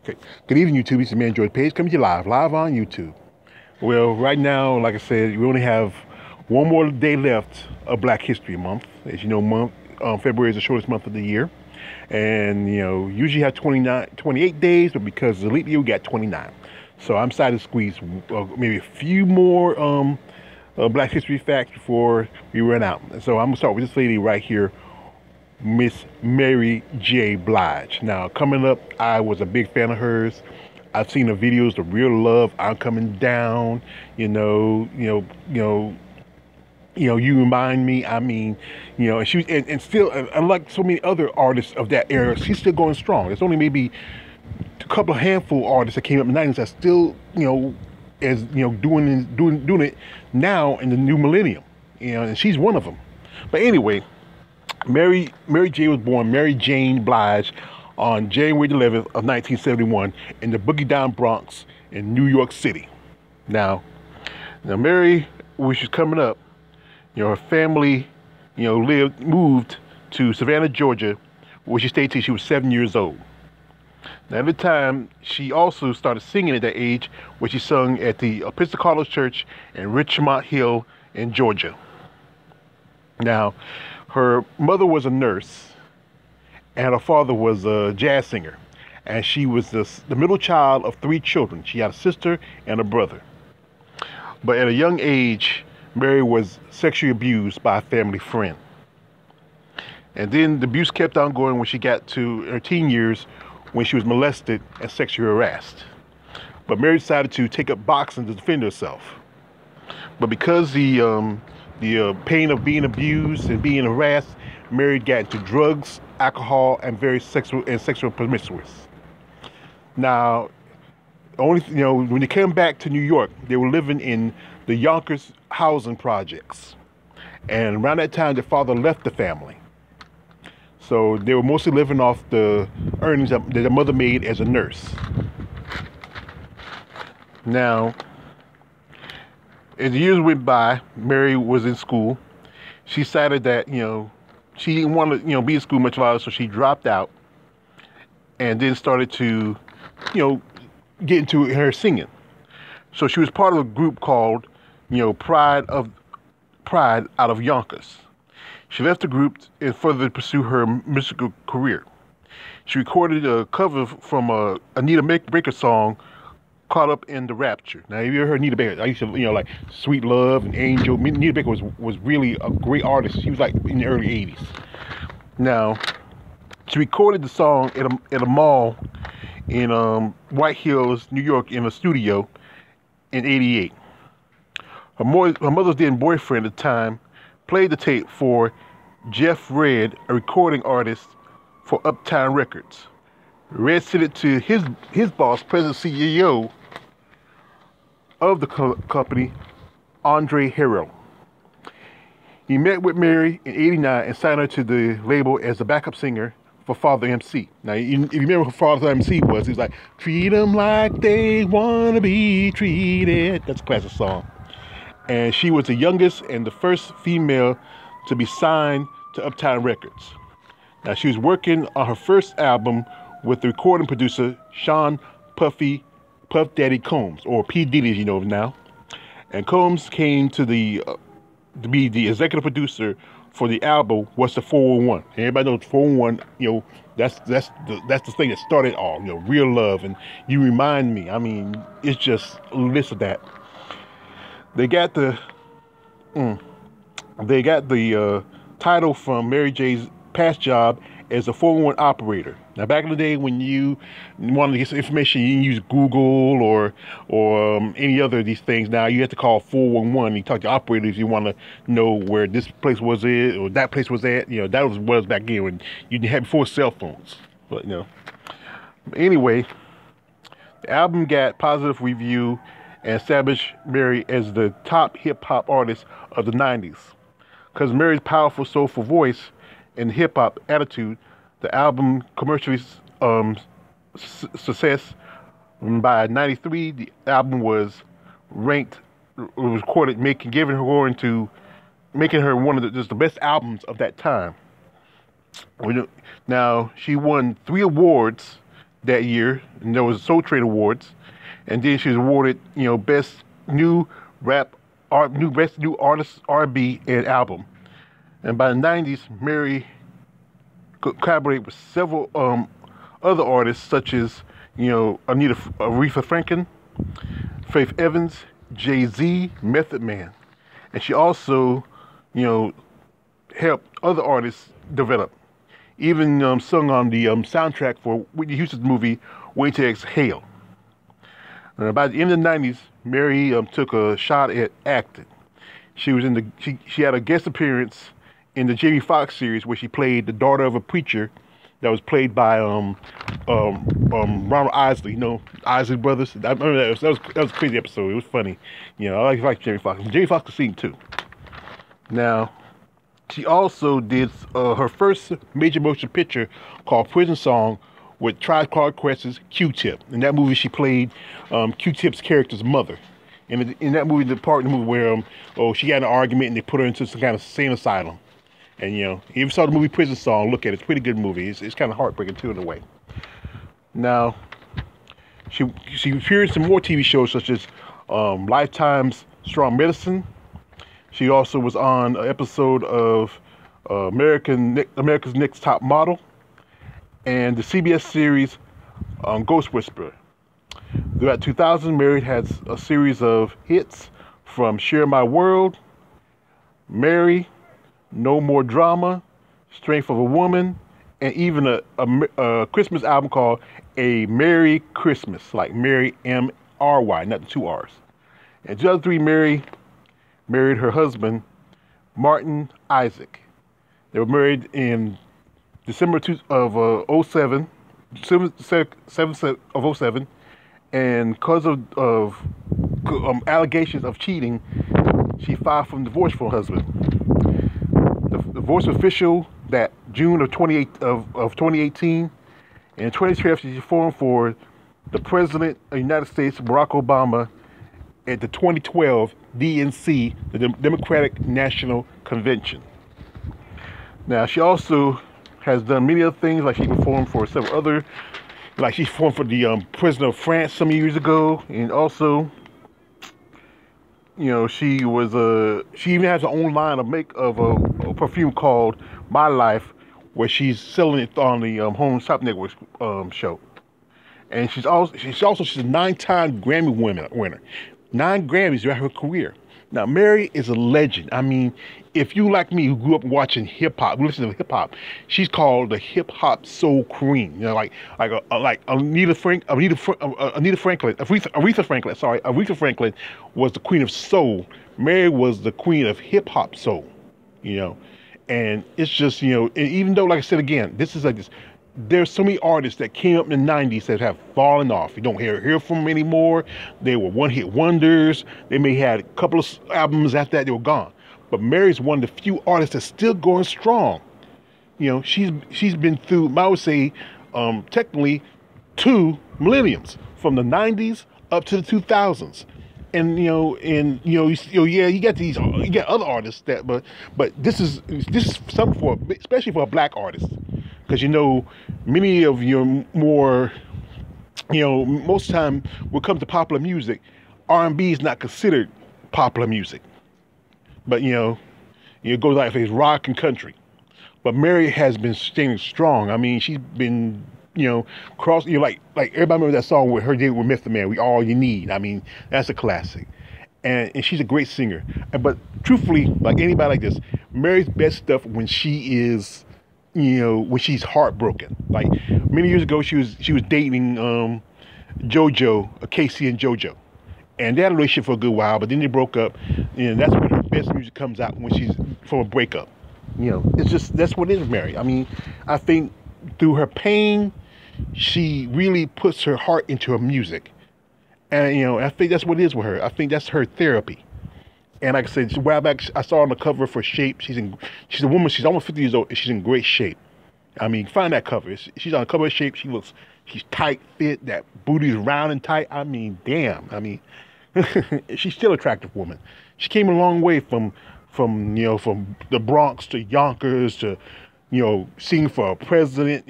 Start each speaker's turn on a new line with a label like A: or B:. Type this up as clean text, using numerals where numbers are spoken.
A: Okay. Good evening, YouTube. This is man George Page coming to you live on YouTube. Well, right now, like I said, we only have one more day left of Black History Month. As you know, February is the shortest month of the year, and usually have 28 days, but because of the leap year, we got 29. So I'm excited to squeeze maybe a few more Black History facts before we run out. So I'm gonna start with this lady right here, Miss Mary J. Blige. Now, coming up, I was a big fan of hers. I've seen the videos, The Real Love, I'm Coming Down, You Remind Me. I mean, and she was, and still, unlike so many other artists of that era, she's still going strong. There's only maybe a couple of handful of artists that came up in the 90s that still, doing it now in the new millennium, and she's one of them. But anyway, Mary J. was born Mary Jane Blige on January 11th of 1971 in the Boogie Down Bronx in New York City. Now Mary, when she was coming up, her family, moved to Savannah, Georgia, where she stayed till she was 7 years old. Now, at the time, she also started singing at that age, where she sung at the Episcopal Church in Richmond Hill in Georgia. Now, her mother was a nurse, and her father was a jazz singer. And she was the middle child of 3 children. She had a sister and a brother. But at a young age, Mary was sexually abused by a family friend. And then the abuse kept on going when she got to her teen years, when she was molested and sexually harassed. But Mary decided to take up boxing to defend herself. But because the pain of being abused and being harassed, Mary got into drugs, alcohol, and sexual promiscuous. Now, when they came back to New York, they were living in the Yonkers housing projects, and around that time, their father left the family. So they were mostly living off the earnings that their mother made as a nurse. Now, as the years went by, Mary was in school. She decided that, she didn't want to, be in school much longer, so she dropped out and then started to, get into her singing. So she was part of a group called, Pride out of Yonkers. She left the group and further pursue her musical career. She recorded a cover from a Anita Baker song, Caught Up in the Rapture. Now, have you ever heard Anita Baker? I used to, like Sweet Love and Angel. Anita Baker was really a great artist. She was like in the early 80s. Now, she recorded the song at a mall in White Hills, New York, in a studio in '88. Her mother's then boyfriend at the time played the tape for Jeff Redd, a recording artist for Uptown Records. Redd sent it to his boss, President CEO of the company, Andre Harrell. He met with Mary in '89 and signed her to the label as a backup singer for Father MC. Now, if you remember who Father MC was, he was like, "Treat them like they want to be treated." That's a classic song. And she was the youngest and the first female to be signed to Uptown Records. Now, she was working on her first album with the recording producer, Sean Puff Daddy Combs, or P. Diddy as you know him now. And Combs came to be the executive producer for the album, What's the 411. Everybody knows 411, that's the thing that started all, Real Love and You Remind Me. I mean, it's just a list of that. They got the title from Mary J's past job as a 411 operator. Now, back in the day when you wanted to get some information, you didn't use Google or any other of these things. Now you have to call 411. You talk to operators. You want to know where this place was at or that place was at. That was back then when you had before cell phones. But anyway, the album got positive review and established Mary as the top hip hop artist of the '90s. Because Mary's powerful, soulful voice and hip hop attitude, the album commercially success. By '93, the album was recorded, making her one of the best albums of that time. Now, she won 3 awards that year, and there was Soul Train Awards, and then she was awarded, best new rap, best new artist R&B and album. And by the '90s, Mary collaborated with several other artists such as Aretha Franklin, Faith Evans, Jay-Z, Method Man, and she also helped other artists develop. Even sung on the soundtrack for Whitney Houston's movie Wait to Exhale. By the end of the '90s, Mary took a shot at acting. She was in she had a guest appearance in the Jamie Foxx series where she played the daughter of a preacher that was played by Ronald Isley, Isley Brothers. I remember that was a crazy episode. It was funny. I like Jamie Foxx. Jamie Foxx could sing too. Now, she also did her first major motion picture called Prison Song with Tribe Called Quest's Q-Tip. In that movie, she played Q-Tip's character's mother. And in that movie, the part in the movie where she had an argument and they put her into some kind of insane asylum. And if you ever saw the movie Prison Song, look at it. It's a pretty good movie. It's kind of heartbreaking too in a way. Now, she appeared in some more TV shows such as Lifetime's Strong Medicine. She also was on an episode of America's Next Top Model and the CBS series Ghost Whisperer. Throughout 2000, Mary had a series of hits from Share My World, Mary, No More Drama, Strength of a Woman, and even a Christmas album called A Merry Christmas, like Mary, M-R-Y, not the two R's. In 2003, Mary married her husband, Martin Isaac. They were married in December of 07, and because of allegations of cheating, she filed for divorce from her husband. The divorce was official that June of 2018. And in 2012, she formed for the President of the United States, Barack Obama, at the 2012 DNC, the Democratic National Convention. Now, she also has done many other things, like she performed for several other, like she performed for the President of France some years ago, and also, she even has her own line of a perfume called My Life, where she's selling it on the Home Shop Network show. And she's a 9-time Grammy winner. 9 Grammys throughout her career. Now, Mary is a legend. I mean, if you like me, who grew up watching hip hop, listening to hip hop, she's called the hip hop soul queen. Like Aretha Franklin was the queen of soul. Mary was the queen of hip hop soul. And it's just and even though, like I said again, this is like this. There's so many artists that came up in the '90s that have fallen off. You don't hear from them anymore. They were one-hit wonders. They may have had a couple of albums after that, they were gone. But Mary's one of the few artists that's still going strong. She's been through, I would say, technically 2 millenniums, from the '90s up to the 2000s. And you get other artists but this is something for, especially for a black artist. Because many of your more, most of the time when it comes to popular music, R&B is not considered popular music. But it goes like it's rock and country. But Mary has been staying strong. I mean, she's been like everybody remember that song with her did with Method Man, We All You Need. I mean, that's a classic. And she's a great singer. But truthfully, like anybody like this, Mary's best stuff when she is when she's heartbroken. Like many years ago, she was dating JoJo, Casey and JoJo, and they had a relationship for a good while, but then they broke up. And that's when her best music comes out, when she's from a breakup. It's just, that's what it is, Mary. I mean, I think through her pain, she really puts her heart into her music, and I think that's what it is with her. I think that's her therapy. And like I said, a while back, I saw her on the cover for Shape. She's a woman. She's almost 50 years old, and she's in great shape. I mean, find that cover. She's on the cover of Shape. She's tight fit. That booty is round and tight. I mean, damn. I mean, she's still an attractive woman. She came a long way from the Bronx to Yonkers to singing for a president